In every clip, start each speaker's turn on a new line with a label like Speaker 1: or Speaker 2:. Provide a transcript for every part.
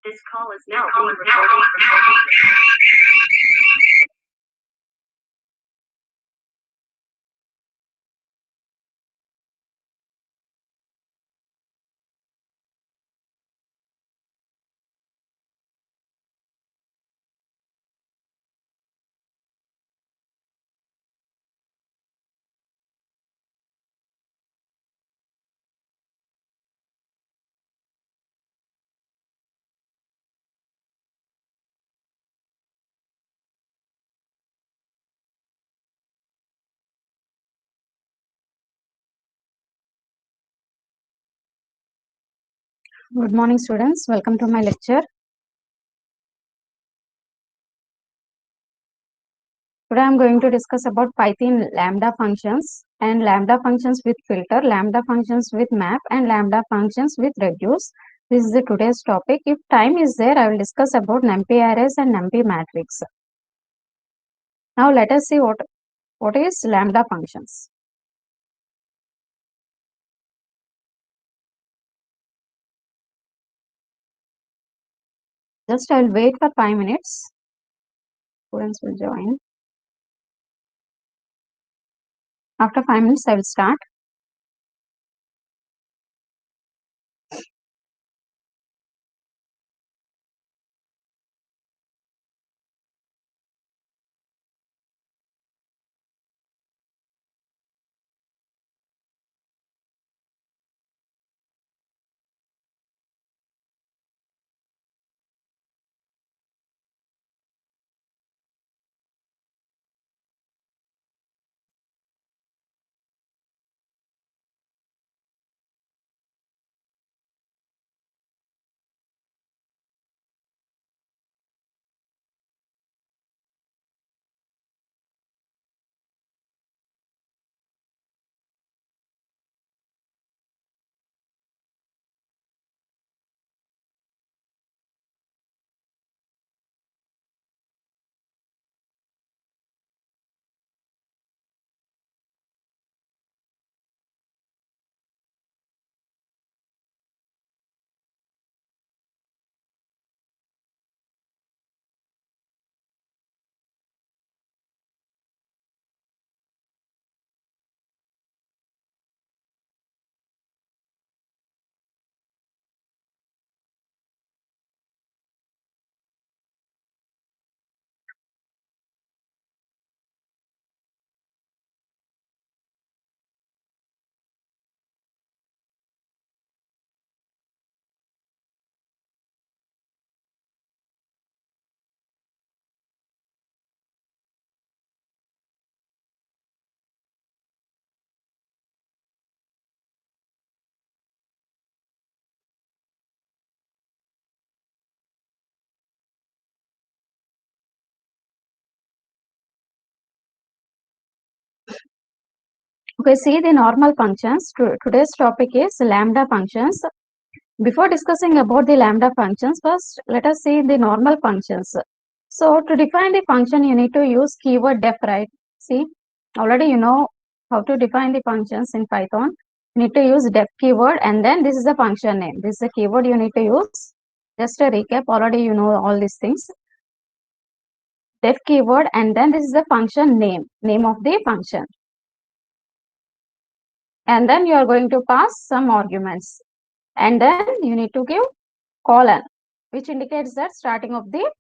Speaker 1: This call is now being recorded.
Speaker 2: Good morning, students. Welcome to my lecture. Today I am going to discuss about Python lambda functions and lambda functions with filter, lambda functions with map, and lambda functions with reduce. This is the today's topic. If time is there, I will discuss about NumPy arrays and NumPy matrix. Now let us see what is lambda functions. Just I will wait for 5 minutes. Students will join. After 5 minutes, I will start. Okay, see the normal functions. Today's topic is lambda functions. Before discussing about the lambda functions, first let us see the normal functions. So to define the function, you need to use keyword def, right? See, already you know how to define the functions in Python. You need to use def keyword and then this is the function name. This is the keyword you need to use. Just a recap, already you know all these things. Def keyword and then this is the function name of the function. And then you are going to pass some arguments. And then you need to give colon, which indicates that starting of the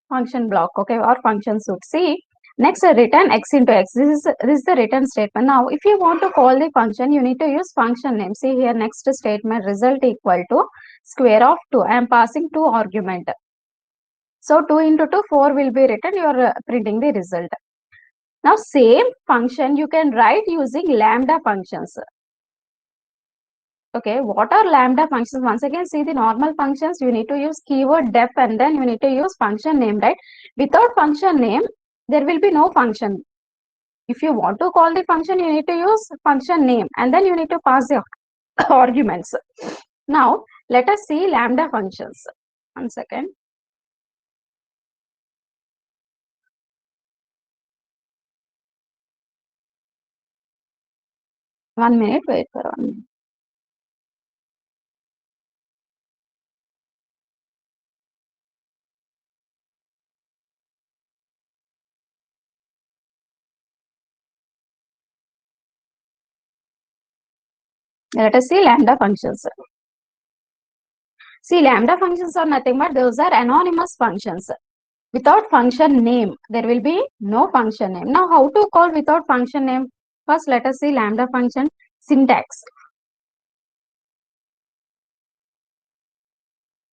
Speaker 2: function block, okay, or function suit. See, next return x into x. This is the return statement. Now, if you want to call the function, you need to use function name. See here, next statement result equal to square of 2. I am passing 2 argument. So 2 into 2, 4 will be written. You are printing the result. Now, same function you can write using lambda functions. Okay, what are lambda functions? Once again, see the normal functions, you need to use keyword def and then you need to use function name, right? Without function name, there will be no function. If you want to call the function, you need to use function name and then you need to pass the arguments. Now, let us see lambda functions. 1 second. One minute, wait for 1 minute. Let us see lambda functions. See, lambda functions are nothing but those are anonymous functions. Without function name, there will be no function name. Now, how to call without function name? First, let us see lambda function syntax.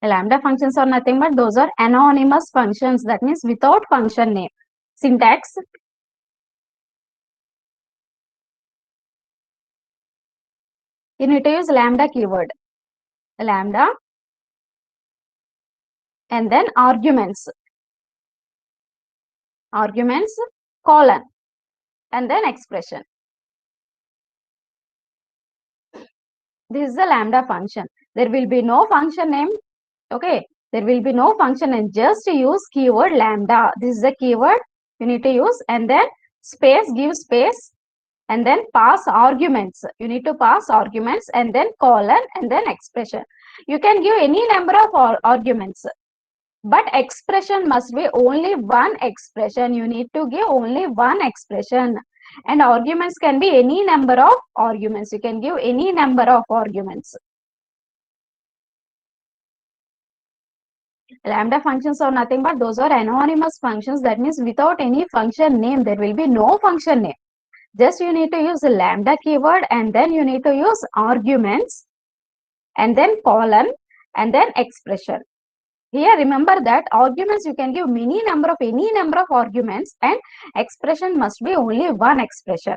Speaker 2: Lambda functions are nothing but those are anonymous functions. That means without function name. Syntax. You need to use lambda keyword. Lambda and then arguments. Arguments, colon, and then expression. This is the lambda function. There will be no function name. Okay, there will be no function name. Just use keyword lambda. This is the keyword you need to use, and then space, give space, and then pass arguments. You need to pass arguments and then colon and then expression. You can give any number of arguments, but expression must be only one expression. You need to give only one expression. And arguments can be any number of arguments. You can give any number of arguments. Lambda functions are nothing but those are anonymous functions. That means without any function name, there will be no function name. Just you need to use the lambda keyword and then you need to use arguments and then colon and then expression. Here remember that arguments you can give any number of arguments, and expression must be only one expression.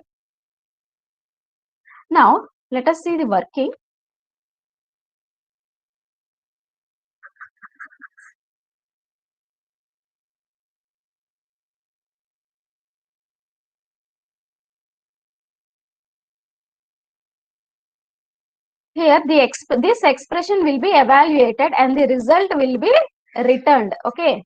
Speaker 2: Now let us see the working. Here this expression will be evaluated and the result will be returned. Okay.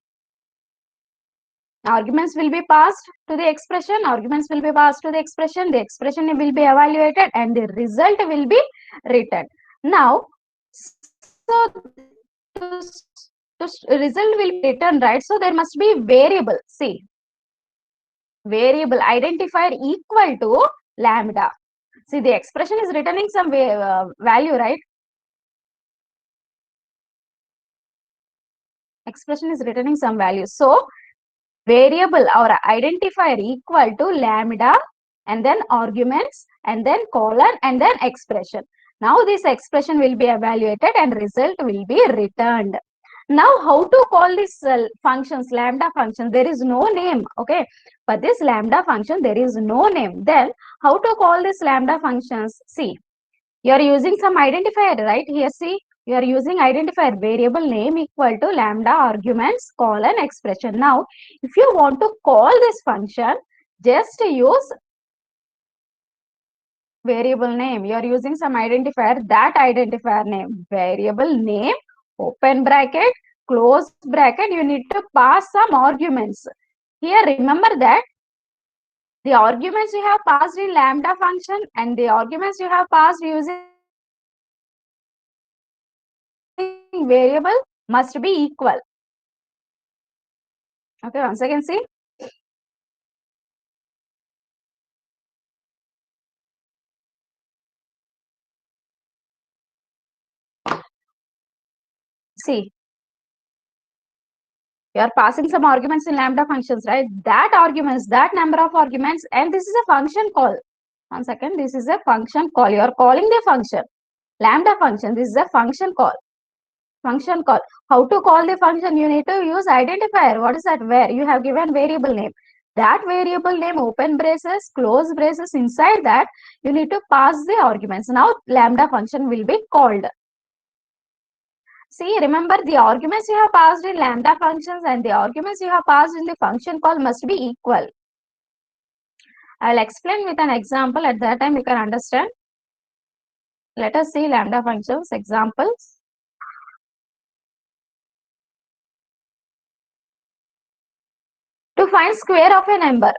Speaker 2: Arguments will be passed to the expression. Arguments will be passed to the expression. The expression will be evaluated and the result will be returned. Now, so the result will be returned, right? So there must be variable. See, variable identifier equal to lambda. See, the expression is returning some value, right? Expression is returning some value. So variable or identifier equal to lambda and then arguments and then colon and then expression. Now this expression will be evaluated and result will be returned. Now how to call this functions, lambda function? There is no name. Okay, for this lambda function there is no name. Then how to call this lambda functions? See, you are using some identifier, right? Here see, you are using identifier variable name equal to lambda arguments colon expression. Now if you want to call this function, just use variable name. You are using some identifier, that identifier name, variable name, open bracket, close bracket. You need to pass some arguments. Here remember that the arguments you have passed in lambda function and the arguments you have passed using variable must be equal. Okay, once again see. See, you are passing some arguments in lambda functions, right? That arguments, that number of arguments, and this is a function call. 1 second, this is a function call. You are calling the function. Lambda function, this is a function call. Function call. How to call the function? You need to use identifier. What is that? Where you have given variable name. That variable name, open braces, close braces, inside that you need to pass the arguments. Now lambda function will be called. See, remember the arguments you have passed in lambda functions and the arguments you have passed in the function call must be equal. I will explain with an example. At that time you can understand. Let us see lambda functions examples. To find square of a number.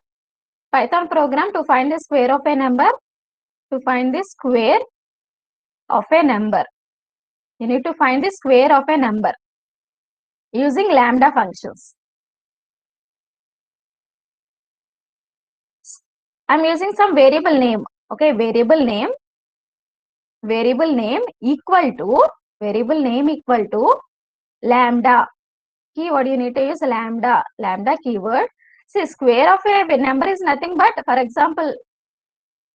Speaker 2: Python program to find the square of a number. To find the square of a number. You need to find the square of a number using lambda functions. I'm using some variable name. Okay, variable name. variable name equal to lambda. Keyword you need to use lambda keyword. See, square of a number is nothing but, for example,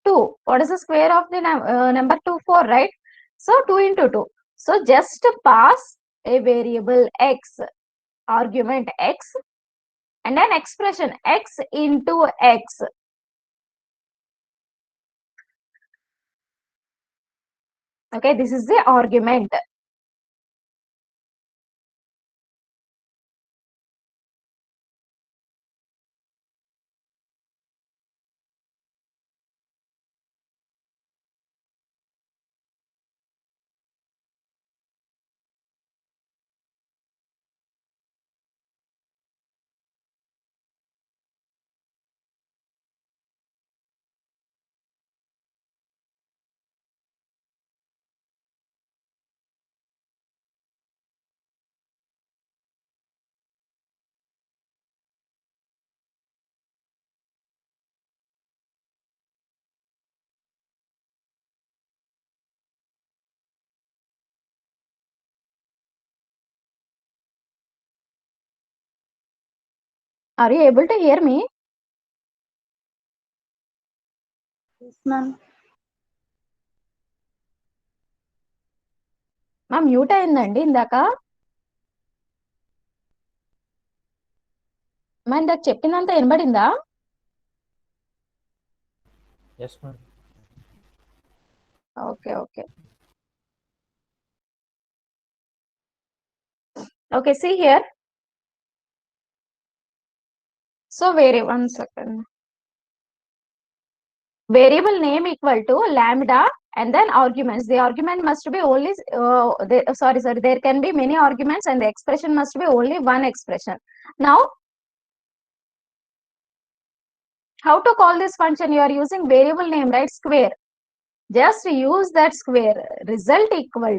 Speaker 2: 2. What is the square of the number 2? 4, right? So 2 into 2. So just pass a variable x, argument x, and an expression x into x. Okay, this is the argument. Are you able to hear me?
Speaker 3: Yes, ma'am.
Speaker 2: Ma'am mute అయిందండి ఇందాక. మా ఇందాక చెప్పిందంతా వినబడిందా?
Speaker 4: Yes, ma'am.
Speaker 2: Okay, okay. Okay, see here. So one second. Variable name equal to lambda and then arguments. The argument must be only, there can be many arguments and the expression must be only one expression. Now, how to call this function? You are using variable name, right? Square. Just use that square. Result equal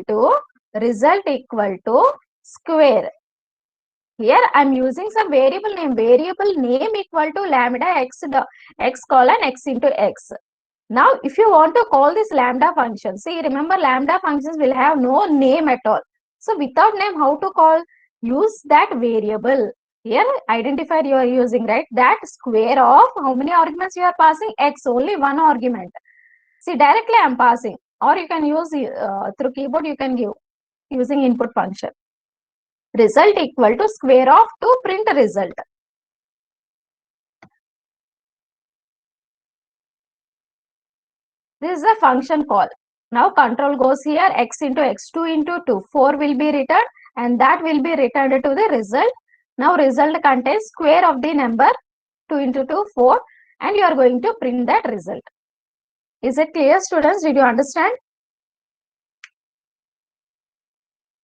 Speaker 2: to square. Here I am using some variable name. Variable name equal to lambda x colon x into x. Now, if you want to call this lambda function, see, remember lambda functions will have no name at all. So, without name, how to call? Use that variable. Here, identifier you are using, right? That square of how many arguments you are passing? X, only one argument. See, directly I am passing. Or you can use through keyboard, you can give using input function. Result equal to square of to print result. This is a function call. Now control goes here, x into x, 2 into 2, 4 will be returned and that will be returned to the result. Now result contains square of the number 2 into 2, 4 and you are going to print that result. Is it clear, students? Did you understand?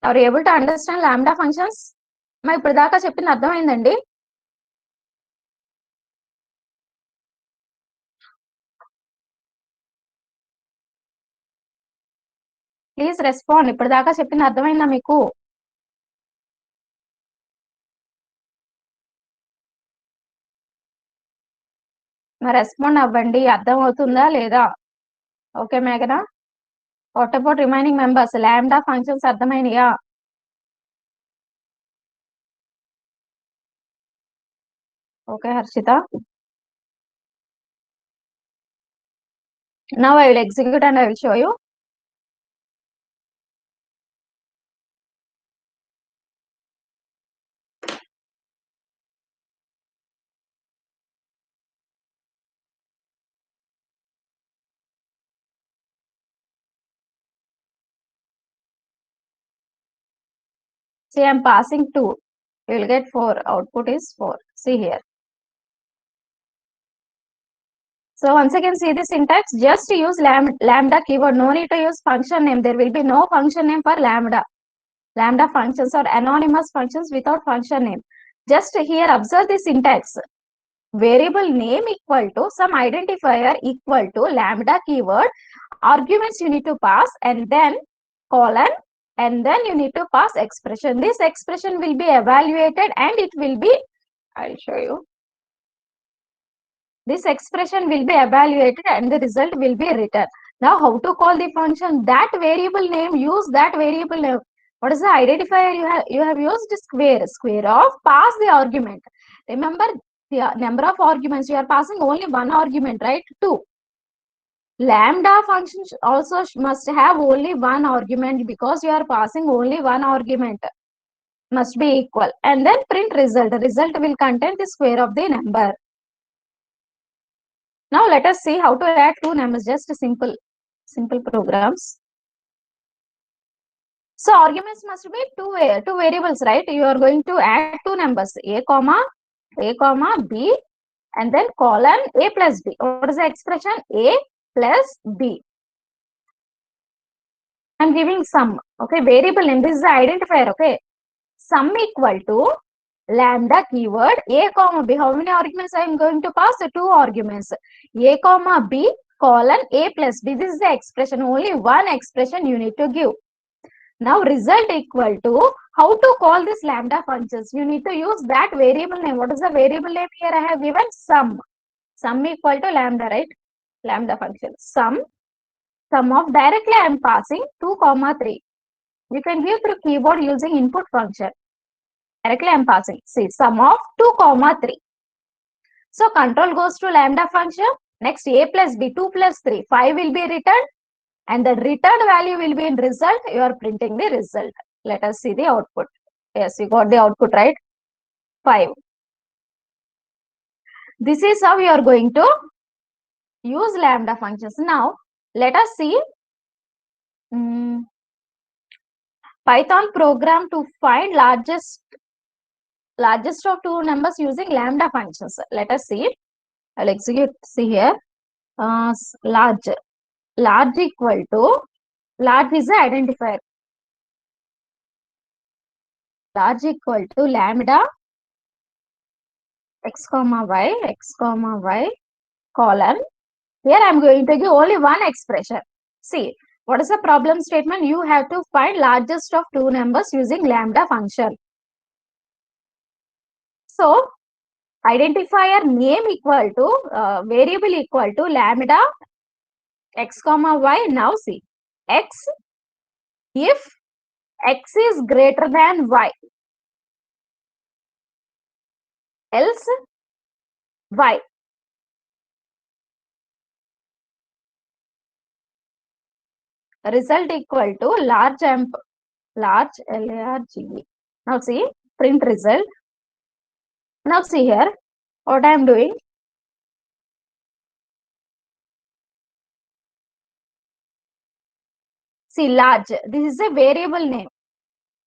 Speaker 2: Are you able to understand lambda functions? మా ఇప్పుడు దాకా చెప్పింది అర్థమైందండి? Please respond. ఇప్పుడు దాకా చెప్పింది అర్థమైందా మీకు? మరి రెస్పాండ్ అవ్వండి. అర్థం అవుతుందా లేదా? ఓకే మేఘనా? What about remaining members? Lambda functions అర్థమైనయా? Okay Harshita. Now I will execute and I will show you. See, I am passing 2. You will get 4. Output is 4. See here. So once again, see the syntax. Just use lambda keyword. No need to use function name. There will be no function name for lambda. Lambda functions are anonymous functions without function name. Just here observe the syntax. Variable name equal to some identifier equal to lambda keyword. Arguments you need to pass and then colon and then you need to pass expression. This expression will be evaluated and it will be, I'll show you. This expression will be evaluated and the result will be written. Now, how to call the function? That variable name, use that variable name. What is the identifier you have used? Square. Square of, pass the argument. Remember, the number of arguments, you are passing only one argument, right? 2. Lambda function also must have only one argument because you are passing only one argument. Must be equal. And then print result. The result will contain the square of the number. Now let us see how to add two numbers. Just simple programs. So arguments must be two variables, right? You are going to add two numbers, a comma b, and then colon a plus b. What is the expression? A plus b. I'm giving sum. Okay, variable name. This is the identifier. Okay, sum equal to lambda keyword a comma b. How many arguments I am going to pass? Two arguments. A comma b colon a plus b. This is the expression. Only one expression you need to give. Now result equal to, how to call this lambda functions? You need to use that variable name. What is the variable name here? I have given sum. Sum equal to lambda, right? Lambda function. Sum of, directly I am passing 2 comma 3. You can give through keyboard using input function. Directly I am passing. See, sum of 2 comma 3. So control goes to lambda function. Next a plus b, 2 plus 3, 5 will be returned. And the returned value will be in result. You are printing the result. Let us see the output. Yes, you got the output, right? 5. This is how you are going to use lambda functions. Now, let us see Python program to find largest of two numbers using lambda functions. Let us see. I'll execute. See here. Large equal to, large is the identifier. Large equal to lambda x comma y colon. Here I am going to give only one expression. See, what is the problem statement? You have to find largest of two numbers using lambda function. So, identifier name equal to, variable equal to lambda x comma y. Now see, x, if x is greater than y, else y. Result equal to large LARGE. Now see, print result. Now see here, what I am doing. See, large, this is a variable name.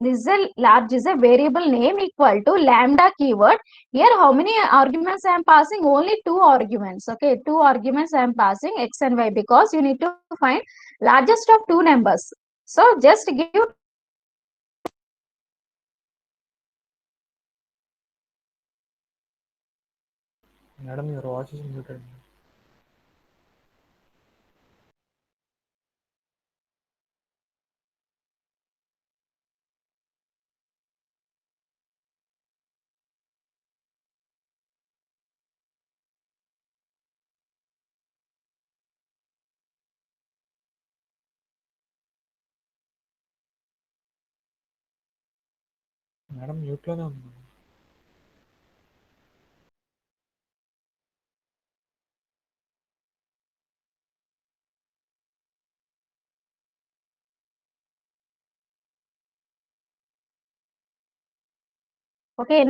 Speaker 2: This is a large is a variable name equal to lambda keyword. Here, how many arguments I am passing? Only 2 arguments. Okay, 2 arguments I am passing, x and y, because you need to find largest of two numbers. So just give.
Speaker 4: Madam, your voice is muted. Madam, mute లోనే ఉంది.
Speaker 2: Okay,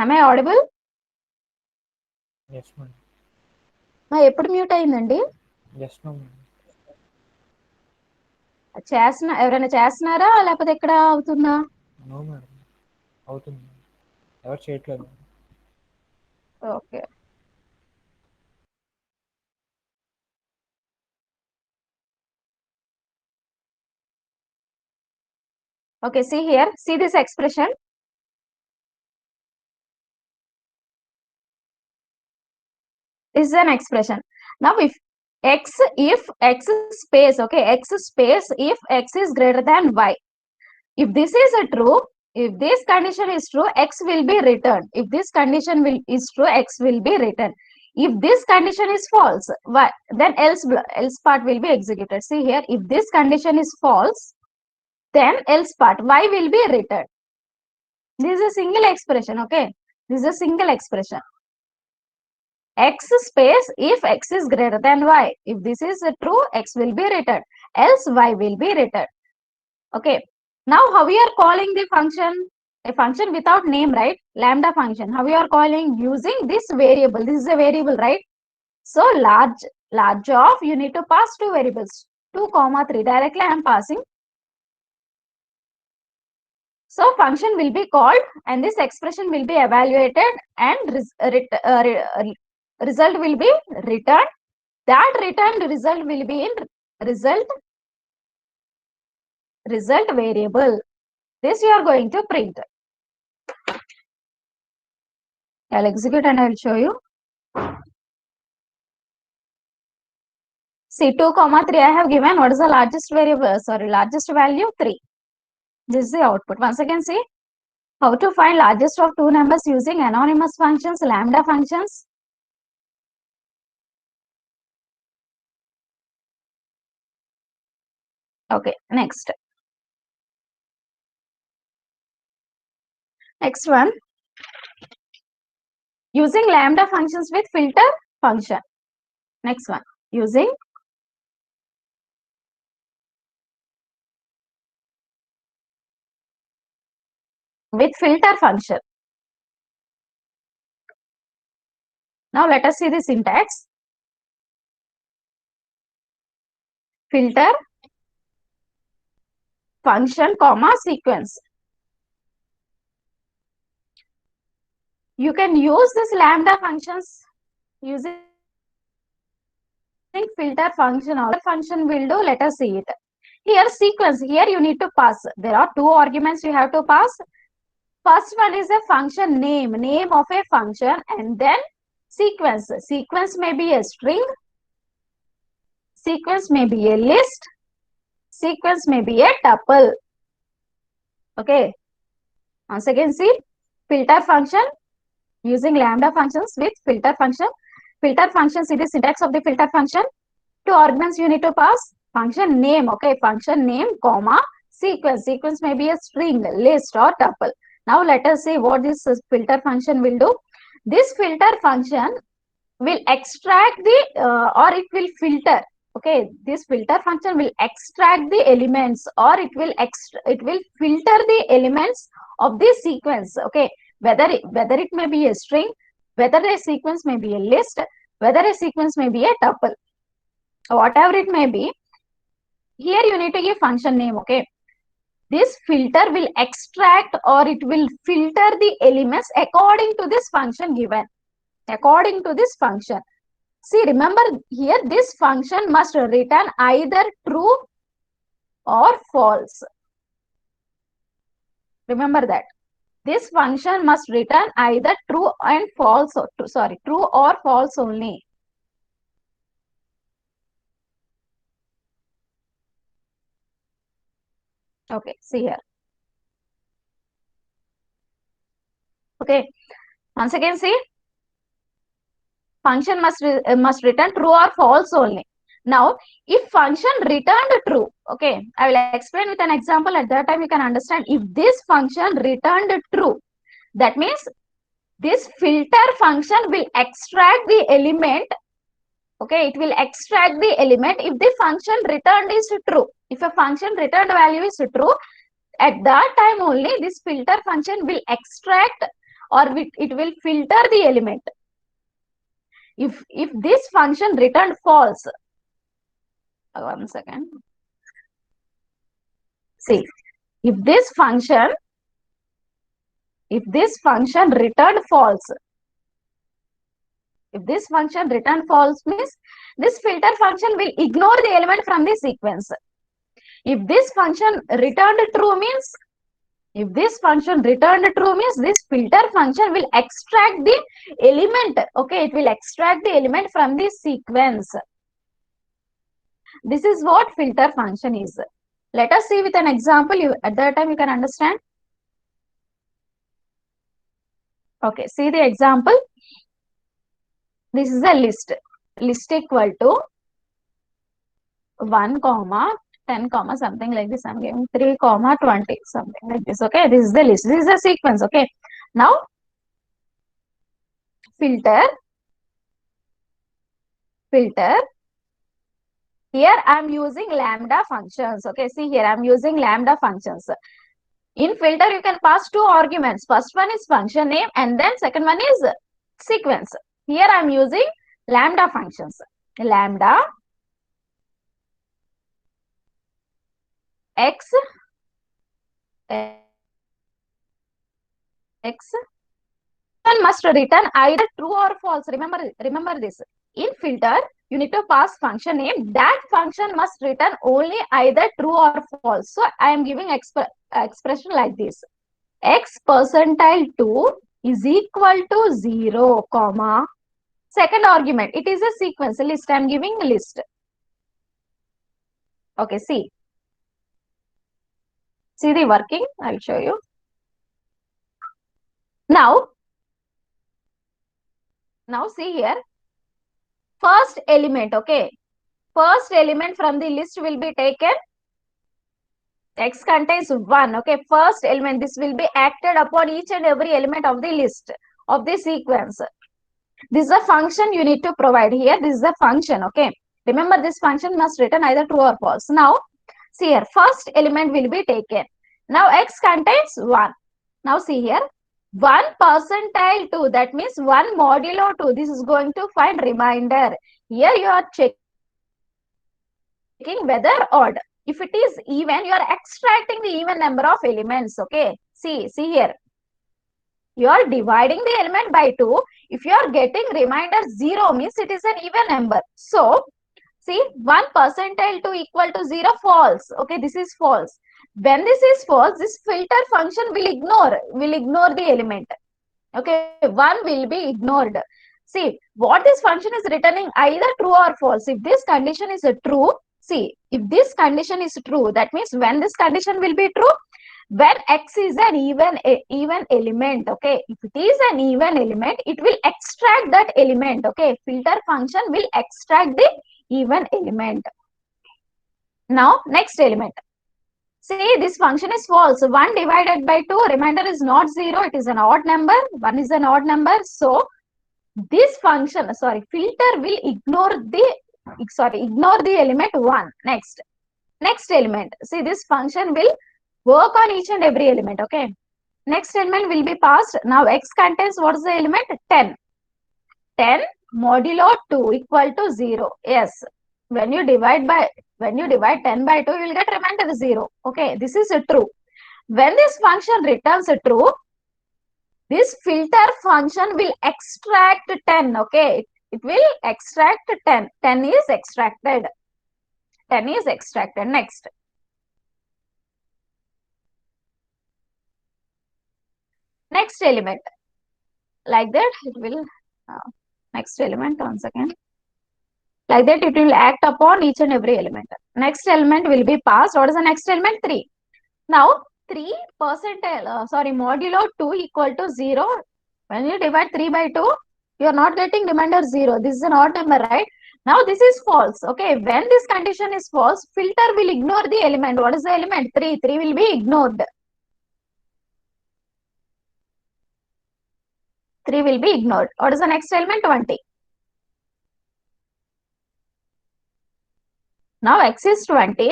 Speaker 2: am I audible?
Speaker 4: Yes, madam.
Speaker 2: ఎప్పుడు mute అయిందండి?
Speaker 4: Yes, no, madam.
Speaker 2: ఎవరైనా చేస్తున్నారా లేకపోతే ఎక్కడ అవుతుందా?
Speaker 4: No, madam. అవుతుంది. ఎవరు చేయట్లేదు.
Speaker 2: Okay. Okay, see here, see this expression. This is an expression. Now if x space, okay, x space if x is greater than y. If this is a true, if this condition is true, x will be returned. If this condition is true, x will be returned. If this condition is false, why then else part will be executed. See here, if this condition is false, then else part y will be returned. This is a single expression. Okay, this is a single expression. X space if x is greater than y. If this is true, x will be returned, else y will be returned. Okay, now how we are calling the function? A function without name, right? Lambda function. How we are calling? Using this variable. This is a variable, right? So large of, you need to pass two variables, 2, 3. Directly I am passing. So function will be called and this expression will be evaluated and result will be returned. That returned result will be in result variable. This you are going to print. I'll execute and I will show you. See 2, 3 I have given. What is the largest variable? Sorry, largest value 3. This is the output. Once again, see how to find largest of two numbers using anonymous functions, lambda functions. Okay, next one, using lambda functions with filter function. Next one, using with filter function. Now let us see the syntax. Filter function comma sequence. You can use this lambda functions using filter function. Or function will do. Let us see it. Here sequence. Here you need to pass. There are two arguments you have to pass. First one is a function name of a function, and then sequence. Sequence may be a string. Sequence may be a list. Sequence may be a tuple. Okay. Once again, see filter function using lambda functions with filter function. Filter function, see the syntax of the filter function. Two arguments you need to pass. Function name, okay, function name, comma, sequence. Sequence may be a string, list or tuple. Now let us see what this filter function will do. This filter function will extract the or it will filter. Okay, this filter function will extract the elements or it will filter the elements of this sequence. Okay, whether it may be a string, whether a sequence may be a list, whether a sequence may be a tuple, whatever it may be. Here you need to give function name. Okay, this filter will extract or it will filter the elements according to this function given. According to this function. See, remember here this function must return either true or false. Remember that. This function must return either true and false, true or false only. Okay, see here. Okay, once again see. Function must return true or false only. Now, if function returned true, okay, I will explain with an example. At that time, you can understand. If this function returned true, that means this filter function will extract the element. Okay, it will extract the element if the function returned is true. If a function returned value is true, at that time only this filter function will extract or it will filter the element. If this function returned false, 1 second. See, if this function returned false, means this filter function will ignore the element from the sequence. If this function returned true means, this filter function will extract the element. Okay, it will extract the element from the sequence. This is what filter function is. Let us see with an example. At that time you can understand. Okay, see the example. this is a list. List equal to 1 comma 10 comma something like this. I'm giving 3 comma 20 something like this. Okay, this is the list. This is a sequence. Okay, now filter. Here I'm using lambda functions. Okay, see here I'm using lambda functions. In filter you can pass two arguments. First one is function name and then second one is sequence. Here I'm using lambda functions. Lambda x one must return either true or false. Remember this. In filter, you need to pass function name. That function must return only either true or false. So I am giving expression like this. X percentile 2 is equal to 0, comma. Second argument, it is a sequence list. I am giving a list. Okay, see. See the working, I will show you. Now see here. First element, okay. First element from the list will be taken. X contains 1, okay. First element, this will be acted upon each and every element of the list of the sequence. This is a function you need to provide here. This is a function, okay. Remember, this function must return either true or false. Now, see here, first element will be taken. Now, X contains 1. Now, see here, 1 percentile 2, that means 1 modulo 2. This is going to find remainder. Here you are checking whether odd. If it is even, you are extracting the even number of elements, okay. See here. You are dividing the element by 2. If you are getting remainder 0, means it is an even number. So, see, 1 percentile 2 equal to 0, false. Okay, this is false. When this is false, this filter function will ignore the element. Okay, 1 will be ignored. See, what this function is returning either true or false. If this condition is true, see, if this condition is true, that means when this condition will be true, when X is an even element, okay. If it is an even element, it will extract that element, okay. Filter function will extract the even element. Now, next element. See, this function is false. 1 divided by 2, remainder is not 0. It is an odd number. 1 is an odd number. So, this function, filter will ignore the element 1. Next element. See, this function will work on each and every element, okay. Next element will be passed. Now, X contains, what is the element? 10. 10 modulo 2 equal to 0. Yes. When you divide 10 by 2, you will get remainder 0. Okay, this is true. When this function returns true, this filter function will extract 10. Okay, it will extract 10. 10 is extracted. 10 is extracted. Next. Next element. Like that, it will, next element, once again. Like that, it will act upon each and every element. Next element will be passed. What is the next element? 3. Now, 3 percentile, modulo 2 equal to 0. When you divide 3 by 2, you are not getting remainder 0. This is an odd number, right? Now, this is false. Okay, when this condition is false, filter will ignore the element. What is the element? 3. 3 will be ignored. 3 will be ignored. What is the next element? 20. Now, X is 20.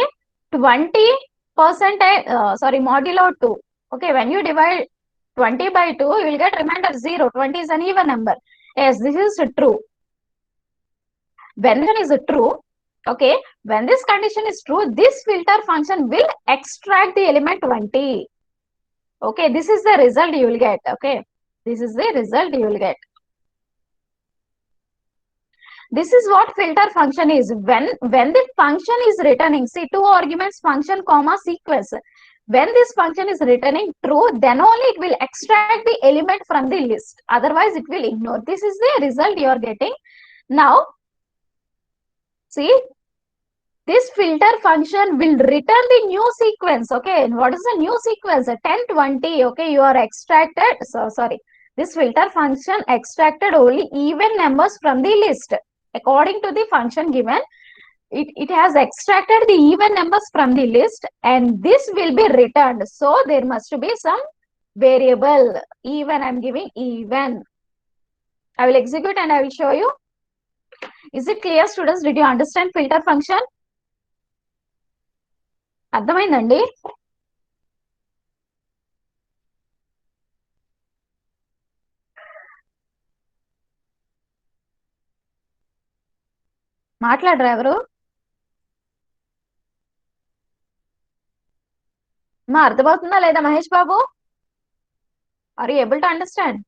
Speaker 2: 20 percentile, modulo 2. Okay, when you divide 20 by 2, you will get remainder 0. 20 is an even number. Yes, this is true. When this is true, okay, when this condition is true, this filter function will extract the element 20. Okay, this is the result you will get. Okay, this is the result you will get. This is what filter function is. When the function is returning, see, 2 arguments, function, comma, sequence. When this function is returning true, then only it will extract the element from the list. Otherwise, it will ignore. This is the result you are getting. Now, see, this filter function will return the new sequence. Okay, and what is the new sequence? 10, 20. Okay, you are extracted. This filter function extracted only even numbers from the list. According to the function given, it has extracted the even numbers from the list and this will be returned. So there must be some variable. Even I am giving even. I will execute and I will show you. Is it clear, students? Did you understand filter function? అర్థమైందండి? మాట్లాడరా ఎవరు? మా అర్థమవుతుందా లేదా Mahesh Babu? Are you able to understand?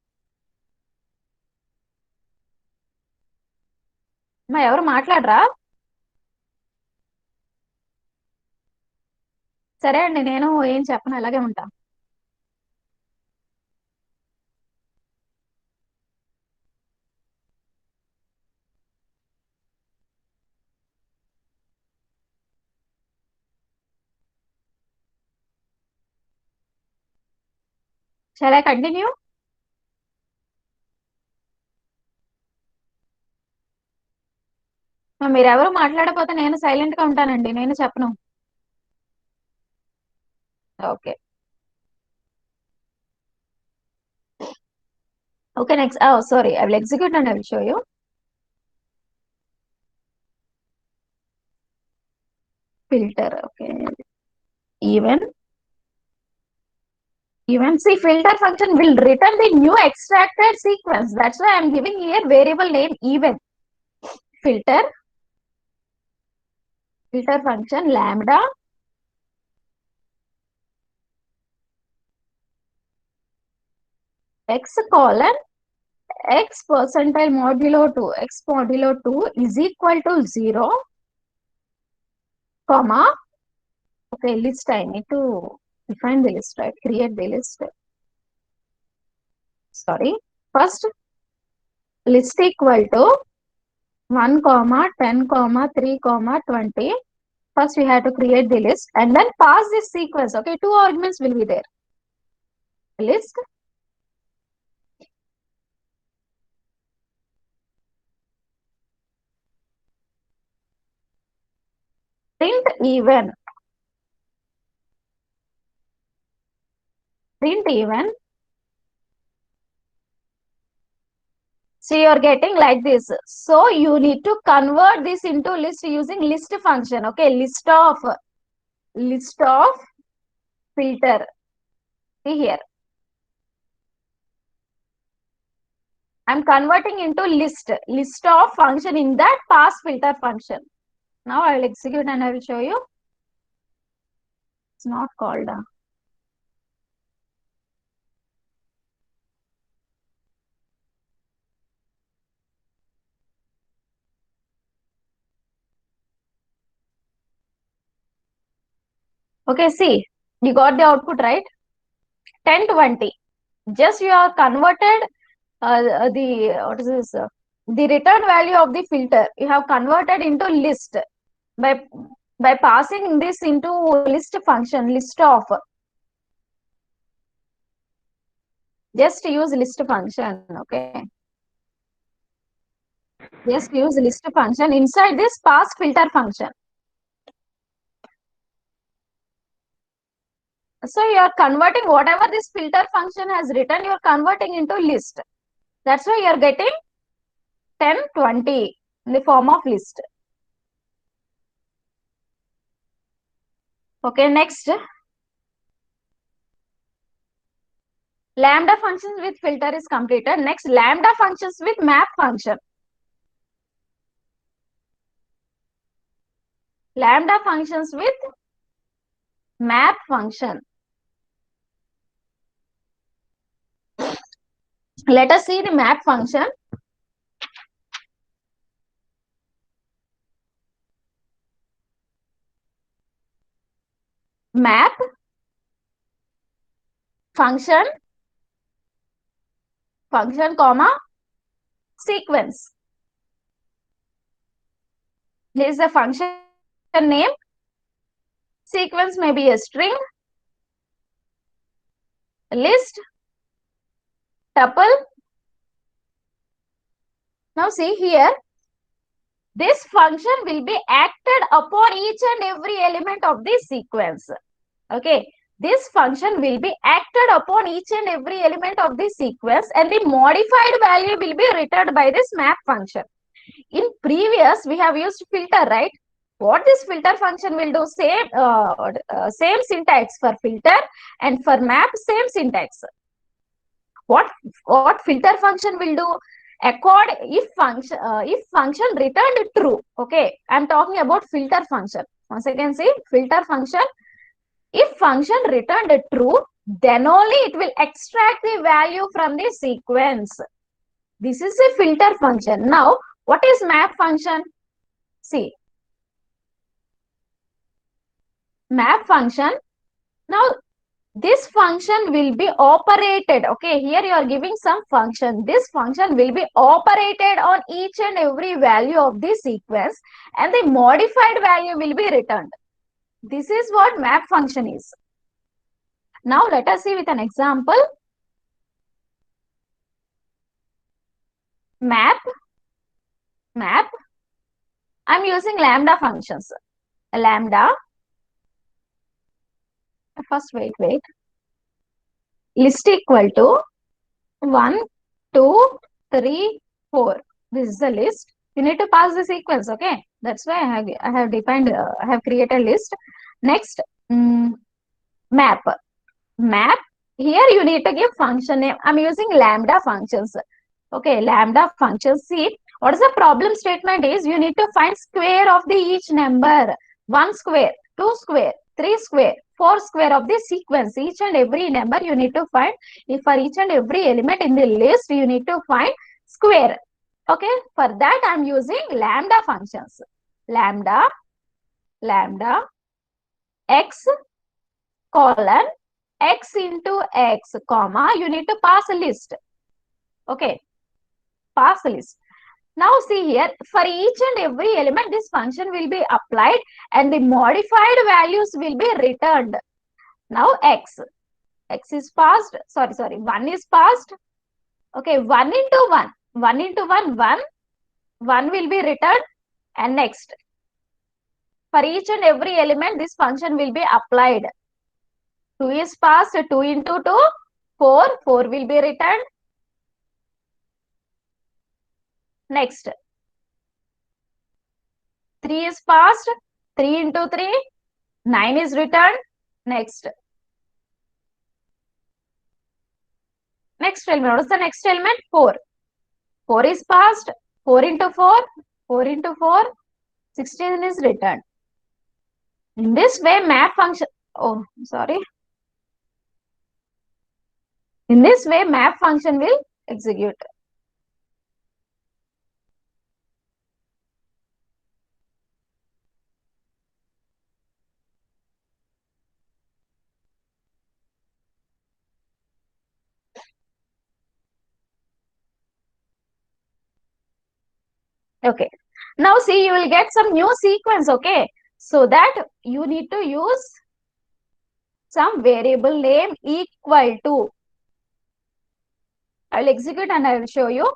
Speaker 2: మా ఎవరు మాట్లాడరా? సరే అండి, నేను ఏం చెప్పను, అలాగే ఉంటా. Shall I continue? మీరు ఎవరు మాట్లాడకపోతే నేను సైలెంట్ గా ఉంటానండి, నేను చెప్పను. Okay okay next. Sorry, I will execute and I will show you. Filter, okay. Even see, filter function will return the new extracted sequence. That's why I'm giving here variable name even. Filter function lambda x colon x percentile modulo 2 x modulo 2 is equal to 0 comma. Okay, list. I need to define the list, right? Create the list. Sorry, first list equal to 1 comma 10 comma 3 comma 20. First we have to create the list and then pass this sequence. Okay, 2 arguments will be there. List print even. So you are getting like this. So you need to convert this into list using list function. Okay, list of filter. See here, I'm converting into list of function in that pass filter function. Now I will execute and I will show you. It's not called. Okay, see, you got the output, right? 10, 20. Just you are converted what is this? The return value of the filter you have converted into list by passing this into list function, list of. Just use list function. Okay, just use list function inside this pass filter function. So you are converting whatever this filter function has written, you are converting into list. That's why you are getting 10, 20 in the form of list. Okay, next. Lambda functions with filter is completed. Next, lambda functions with map function. Lambda functions with map function. Let us see the map function. Map function comma sequence. This is the function name. Sequence may be a string, a list, tuple. Now see here, this function will be acted upon each and every element of this sequence. Okay, this function will be acted upon each and every element of this sequence, and the modified value will be returned by this map function. In previous, we have used filter, right? What this filter function will do? Same syntax for filter, and for map, same syntax. What filter function will do? If function returned true. Okay, I'm talking about filter function. Once again, see filter function. If function returned true, then only it will extract the value from the sequence. This is a filter function. Now, what is map function? See, map function. Now, this function will be operated. Okay, here you are giving some function. This function will be operated on each and every value of the sequence, and the modified value will be returned. This is what map function is. Now, let us see with an example. Map. I'm using lambda functions. Lambda. First, wait. List equal to 1, 2, 3, 4. This is the list. You need to pass the sequence. Okay, that's why I have defined. I have created list. Next, map. Here you need to give function name. I'm using lambda functions. Okay, lambda functions. See, what is the problem statement is you need to find square of the each number. 1 square, 2 square, 3 square, 4 square of the sequence. Each and every number you need to find. If for each and every element in the list, you need to find square. Okay, for that I'm using lambda functions. Lambda x colon x into x, comma, you need to pass a list. Okay, pass a list. Now see here, for each and every element, this function will be applied and the modified values will be returned. Now x is passed, 1 is passed. Okay, 1 into 1, 1 into 1, 1 will be returned. And next, for each and every element, this function will be applied. 2 is passed, 2 into 2, 4 will be returned. Next, 3 is passed, 3 into 3, 9 is returned. Next element, what is the next element? 4 is passed, 4 into 4, 16 is returned. In this way, map function, in this way, map function will execute. Okay, now see, you will get some new sequence. Okay, so that you need to use some variable name equal to. I will execute and I will show you.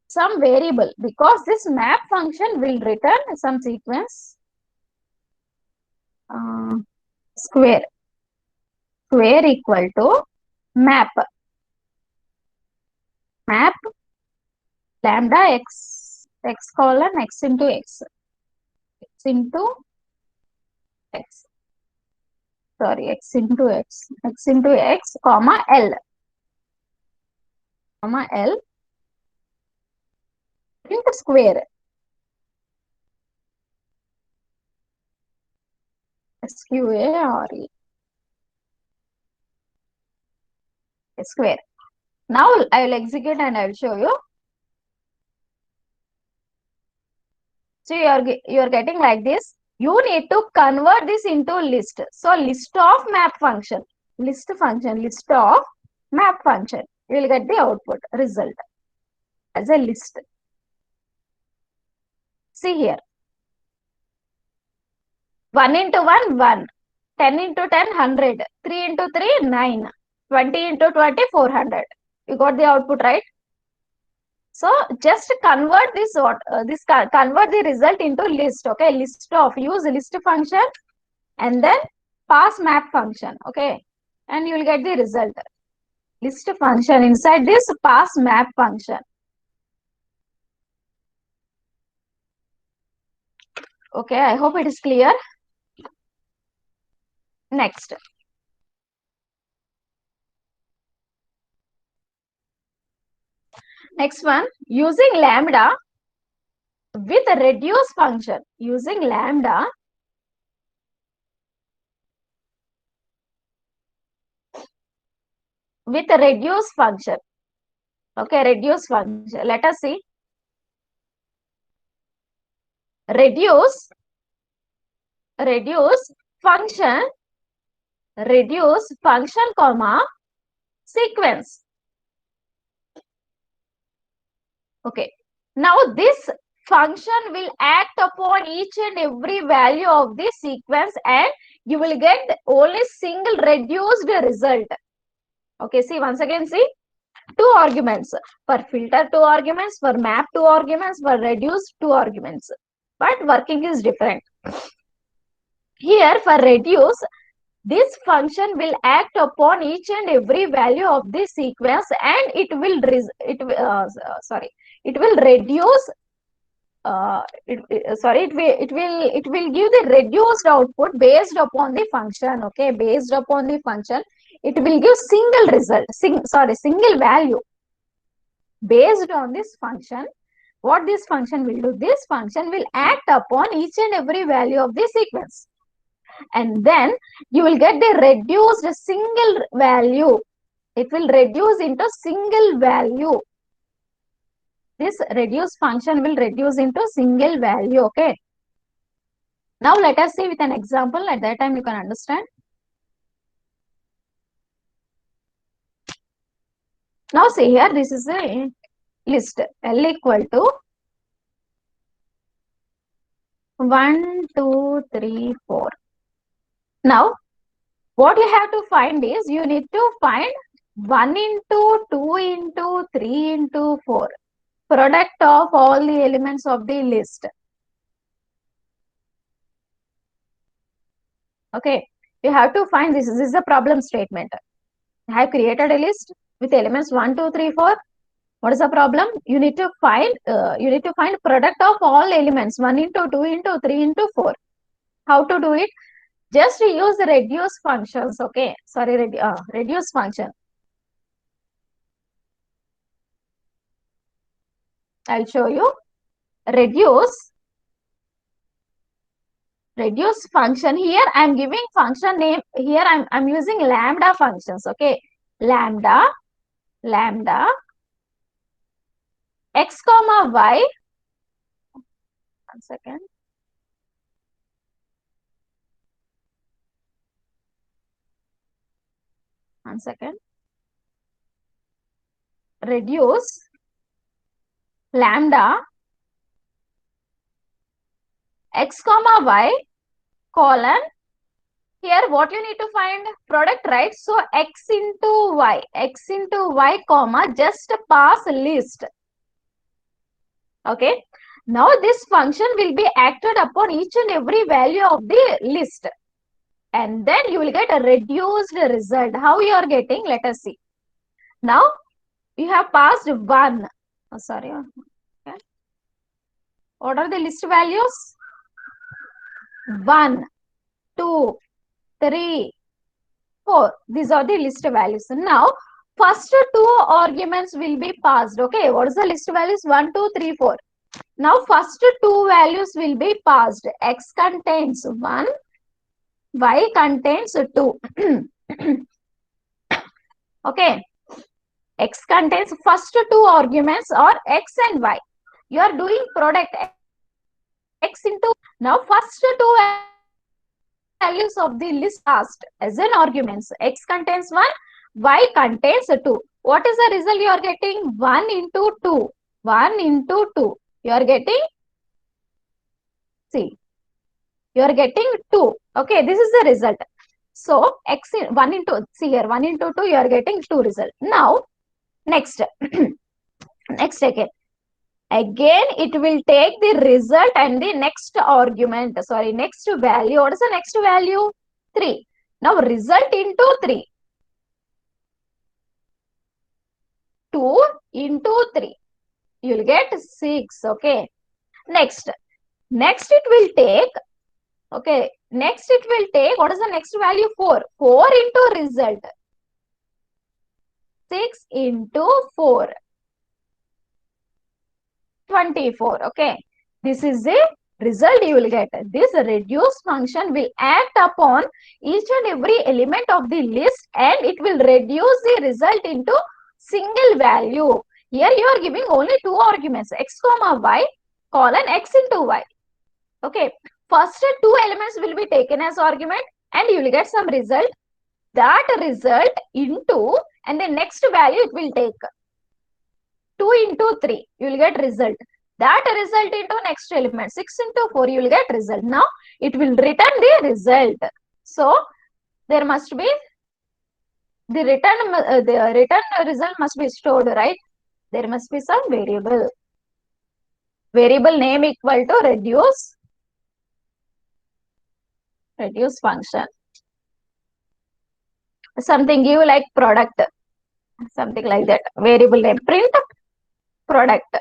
Speaker 2: Some variable, because this map function will return some sequence. Square equal to map lambda x colon x into x into x comma L into square. SQARE square. Now I will execute and I will show you. So you are getting like this. You need to convert this into list. So list of map function, list of map function. You will get the output result as a list. See here. 1 into 1, 1. 10 into 10, 100. 3 into 3, 9. 20 into 20, 400. You got the output, right? So just convert this convert the result into list. Okay, use list function and then pass map function. Okay, and you will get the result. List function inside this pass map function. Okay, I hope it is clear. Next. Next one, using lambda with a reduce function. Using lambda with a reduce function. Okay, reduce function. Let us see. Reduce function, comma, sequence. Okay. Now this function will act upon each and every value of the sequence and you will get only single reduced result. Okay, see once again, see 2 arguments. For filter 2 arguments, for map 2 arguments, for reduce 2 arguments. But working is different. Here for reduce, this function will act upon each and every value of this sequence and it will reduce it will give the reduced output based upon the function. Okay, based upon the function it will give single result, single value based on this function. What this function will do? This function will act upon each and every value of the sequence and then you will get the reduced single value. It will reduce into single value. This reduce function will reduce into single value. Okay. Now let us see with an example. At that time you can understand. Now see here, this is a list. L equal to 1, 2, 3, 4. Now what you have to find is you need to find 1 into 2 into 3 into 4. Product of all the elements of the list. Okay, you have to find this. This is a problem statement. I have created a list with elements 1, 2, 3, 4. What is the problem? You need to find product of all elements 1 into 2 into 3 into 4. How to do it? Just use the reduce functions. Okay, sorry, reduce function. I'll show you. Reduce function. Here I'm giving function name. Here I'm using lambda functions. Okay, lambda x comma y. 1 second. Reduce lambda x comma y colon. Here what you need to find? Product, right? So x into y comma just pass list. Okay. Now this function will be acted upon each and every value of the list. And then you will get a reduced result. How you are getting? Let us see. Now you have passed 1. Oh, sorry. Okay. What are the list values? 1, 2, 3, 4. These are the list values. Now, first 2 arguments will be passed. Okay, what is the list values? 1, 2, 3, 4. Now, first 2 values will be passed. X contains 1, Y contains 2. Okay, X contains first 2 arguments are X and Y. You are doing product X into. Now, first 2 values of the list passed as an arguments. X contains 1, Y contains 2. What is the result you are getting? 1 into 2. 1 into 2. You are getting, see, you are getting 2. Okay, this is the result. So, x 1 into, see here, 1 into 2, you are getting 2 result. Now, next, next again. Again, it will take the result and the next argument, sorry, next value. What is the next value? 3. Now, result into 3. 2 into 3. You will get 6. Okay. Next it will take, okay, next it will take, what is the next value? 4. 4 into result. 6 into 4. 24. Okay. This is the result you will get. This reduce function will act upon each and every element of the list and it will reduce the result into single value. Here you are giving only 2 arguments, x comma y colon x into y. Okay. First 2 elements will be taken as argument and you will get some result. That result into and the next value it will take. 2 into 3, you will get result. That result into next element, 6 into 4, you will get result. Now, it will return the result. So, there must be, the return result must be stored, right? There must be some variable. Variable name equal to reduce function. Something give like product, something like that. Variable name, print product.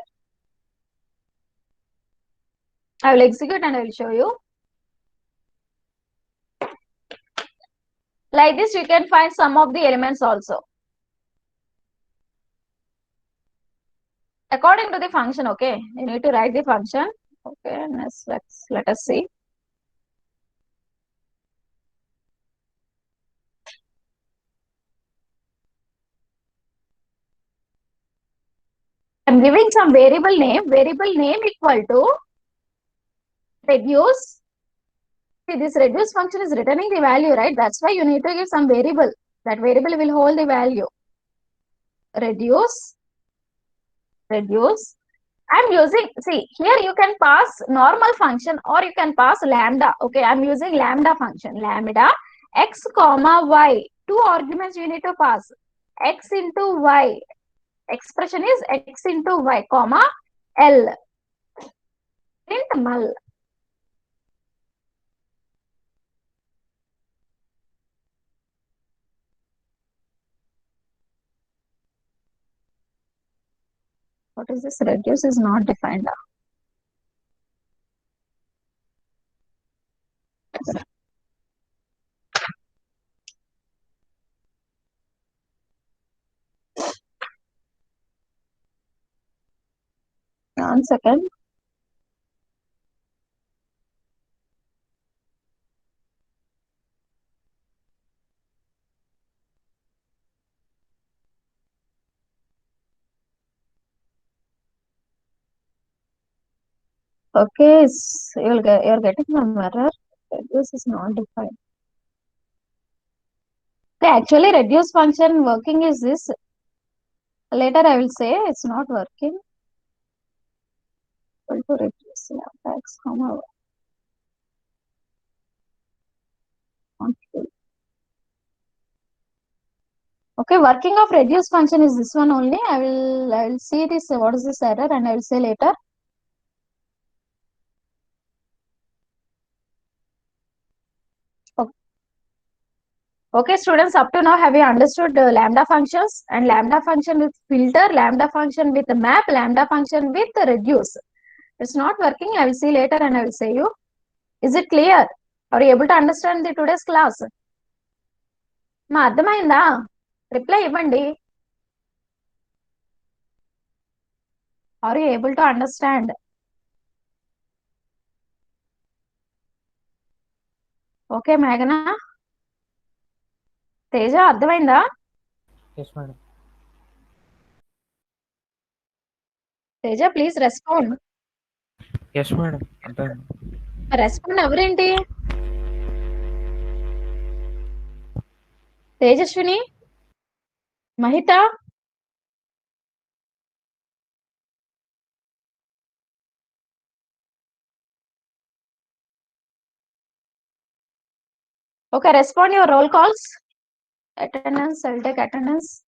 Speaker 2: I will execute and I will show you. Like this, you can find some of the elements also. According to the function, okay, you need to write the function. Okay, let us see. I'm giving some variable name equal to reduce. See, this reduce function is returning the value, right? That's why you need to give some variable. That variable will hold the value. Reduce. I'm using, see, here you can pass normal function or you can pass lambda. Okay, I'm using lambda function. Lambda x comma y. 2 arguments you need to pass. X into y. Expression is x into y, comma L. Print mul. What is this? Reduce is not defined. One second. Okay, you're getting some error. Reduce is not defined. Okay, actually reduce function working is this. Later I will say it's not working. Equal to reduce lambda x comma y. Okay, working of reduce function is this one only. I will see this. What is this error, and I will say later. Okay, students, up to now, have you understood lambda functions and lambda function with filter, lambda function with map, lambda function with reduce? It's not working. I will see later and I will say you. Is it clear? Are you able to understand the today's class? మా అర్థమైందా? Reply ఇవ్వండి. Are you able to understand? Okay, Meghana. Teja అర్థమైందా?
Speaker 4: Yes, madam.
Speaker 2: Teja please respond.
Speaker 4: Yes, madam. అర్థమైంది.
Speaker 2: Respond ఎవరేంటి? Tejaswini Mahita? Okay, respond your roll calls. Attendance, I'll take attendance.